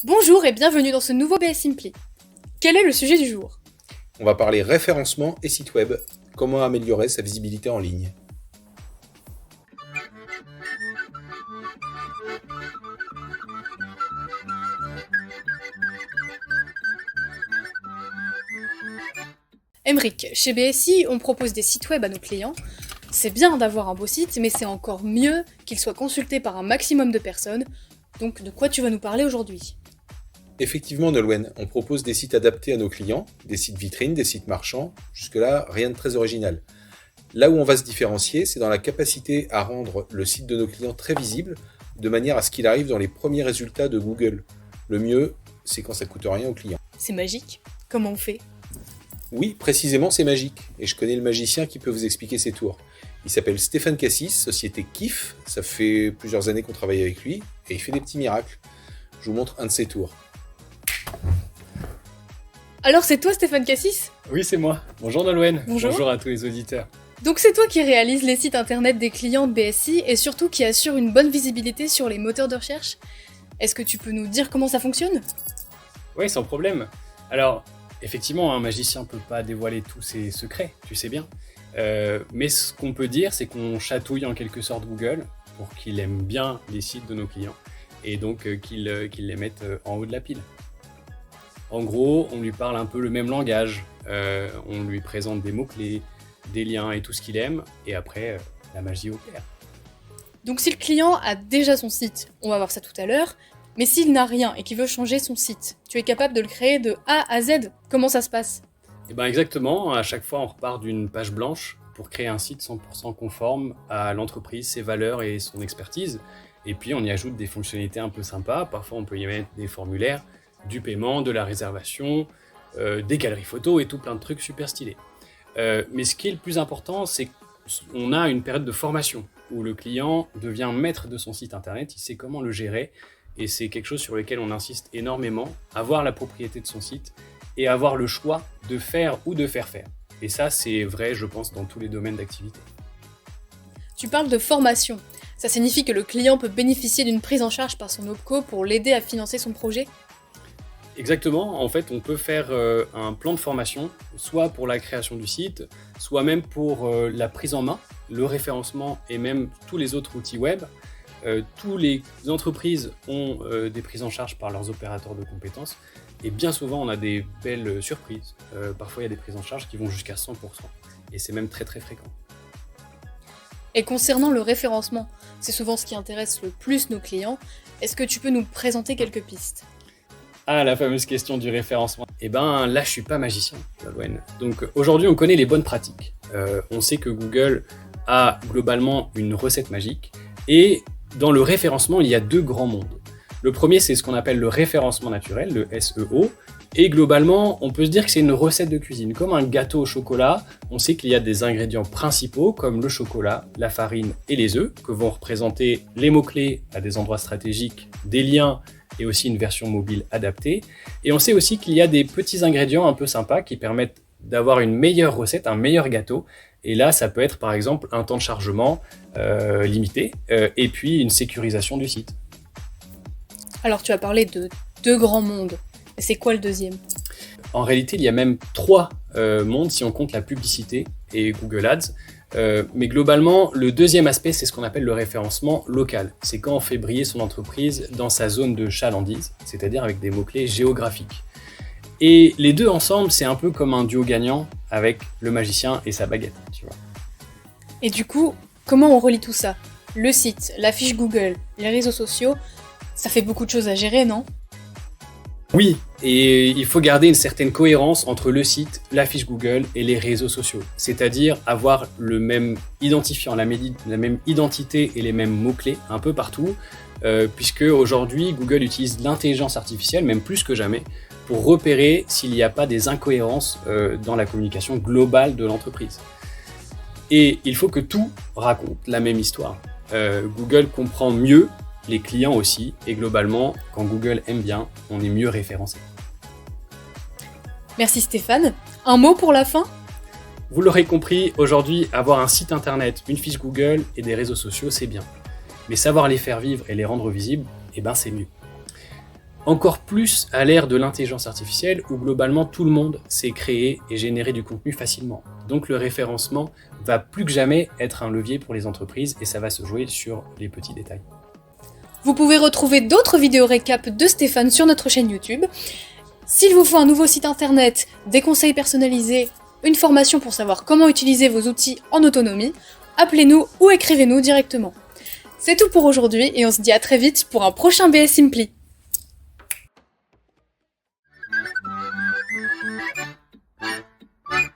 Bonjour et bienvenue dans ce nouveau BS Simply. Quel est le sujet du jour? On va parler référencement et site web, comment améliorer sa visibilité en ligne. Emeric, chez BSI, on propose des sites web à nos clients. C'est bien d'avoir un beau site, mais c'est encore mieux qu'il soit consulté par un maximum de personnes. Donc de quoi tu vas nous parler aujourd'hui? Effectivement, Nolwenn, on propose des sites adaptés à nos clients, des sites vitrines, des sites marchands. Jusque-là, rien de très original. Là où on va se différencier, c'est dans la capacité à rendre le site de nos clients très visible, de manière à ce qu'il arrive dans les premiers résultats de Google. Le mieux, c'est quand ça coûte rien aux clients. C'est magique. Comment on fait? Oui, précisément, c'est magique. Et je connais le magicien qui peut vous expliquer ses tours. Il s'appelle Stéphane Cassis, société KIF. Ça fait plusieurs années qu'on travaille avec lui. Et il fait des petits miracles. Je vous montre un de ses tours. Alors c'est toi Stéphane Cassis? Oui, c'est moi. Bonjour Nolwenn. Bonjour. Bonjour à tous les auditeurs. Donc c'est toi qui réalise les sites internet des clients de BSI et surtout qui assure une bonne visibilité sur les moteurs de recherche. Est-ce que tu peux nous dire comment ça fonctionne? Oui, sans problème. Alors, effectivement, un magicien ne peut pas dévoiler tous ses secrets, tu sais bien. Mais ce qu'on peut dire, c'est qu'on chatouille en quelque sorte Google pour qu'il aime bien les sites de nos clients et donc qu'il les mette en haut de la pile. En gros, on lui parle un peu le même langage, on lui présente des mots-clés, des liens et tout ce qu'il aime, et après, la magie opère. Donc si le client a déjà son site, on va voir ça tout à l'heure, mais s'il n'a rien et qu'il veut changer son site, tu es capable de le créer de A à Z. Comment ça se passe? Et bien exactement, à chaque fois on repart d'une page blanche pour créer un site 100% conforme à l'entreprise, ses valeurs et son expertise. Et puis on y ajoute des fonctionnalités un peu sympas, parfois on peut y mettre des formulaires, du paiement, de la réservation, des galeries photos et tout plein de trucs super stylés. Mais ce qui est le plus important, c'est qu'on a une période de formation où le client devient maître de son site internet, il sait comment le gérer et c'est quelque chose sur lequel on insiste énormément, avoir la propriété de son site et avoir le choix de faire ou de faire faire. Et ça, c'est vrai, je pense, dans tous les domaines d'activité. Tu parles de formation. Ça signifie que le client peut bénéficier d'une prise en charge par son OPCO pour l'aider à financer son projet? Exactement, en fait on peut faire un plan de formation, soit pour la création du site, soit même pour la prise en main, le référencement et même tous les autres outils web. Toutes les entreprises ont des prises en charge par leurs opérateurs de compétences et bien souvent on a des belles surprises. Parfois il y a des prises en charge qui vont jusqu'à 100% et c'est même très très fréquent. Et concernant le référencement, c'est souvent ce qui intéresse le plus nos clients. Est-ce que tu peux nous présenter quelques pistes? Ah, la fameuse question du référencement. Eh ben là, je suis pas magicien, Nolwenn. Donc aujourd'hui, on connaît les bonnes pratiques. On sait que Google a globalement une recette magique. Et dans le référencement, il y a deux grands mondes. Le premier, c'est ce qu'on appelle le référencement naturel, le SEO. Et globalement, on peut se dire que c'est une recette de cuisine. Comme un gâteau au chocolat, on sait qu'il y a des ingrédients principaux comme le chocolat, la farine et les œufs, que vont représenter les mots-clés à des endroits stratégiques, des liens et aussi une version mobile adaptée. Et on sait aussi qu'il y a des petits ingrédients un peu sympas qui permettent d'avoir une meilleure recette, un meilleur gâteau. Et là, ça peut être par exemple un temps de chargement limité et puis une sécurisation du site. Alors tu as parlé de deux grands mondes. C'est quoi le deuxième? En réalité, il y a même trois mondes si on compte la publicité et Google Ads. Mais globalement, le deuxième aspect, c'est ce qu'on appelle le référencement local. C'est quand on fait briller son entreprise dans sa zone de chalandise, c'est-à-dire avec des mots-clés géographiques. Et les deux ensemble, c'est un peu comme un duo gagnant avec le magicien et sa baguette, tu vois. Et du coup, comment on relie tout ça? Le site, la fiche Google, les réseaux sociaux, ça fait beaucoup de choses à gérer, non? Oui, et il faut garder une certaine cohérence entre le site, la fiche Google et les réseaux sociaux. C'est-à-dire avoir le même identifiant, la même identité et les mêmes mots-clés un peu partout, puisque aujourd'hui Google utilise l'intelligence artificielle, même plus que jamais, pour repérer s'il n'y a pas des incohérences dans la communication globale de l'entreprise. Et il faut que tout raconte la même histoire. Google comprend mieux les clients aussi, et globalement, quand Google aime bien, on est mieux référencé. Merci Stéphane. Un mot pour la fin? Vous l'aurez compris, aujourd'hui, avoir un site internet, une fiche Google et des réseaux sociaux, c'est bien. Mais savoir les faire vivre et les rendre visibles, eh ben c'est mieux. Encore plus à l'ère de l'intelligence artificielle où globalement tout le monde sait créer et générer du contenu facilement. Donc le référencement va plus que jamais être un levier pour les entreprises et ça va se jouer sur les petits détails. Vous pouvez retrouver d'autres vidéos récap de Stéphane sur notre chaîne YouTube. S'il vous faut un nouveau site internet, des conseils personnalisés, une formation pour savoir comment utiliser vos outils en autonomie, appelez-nous ou écrivez-nous directement. C'est tout pour aujourd'hui et on se dit à très vite pour un prochain BS Simply.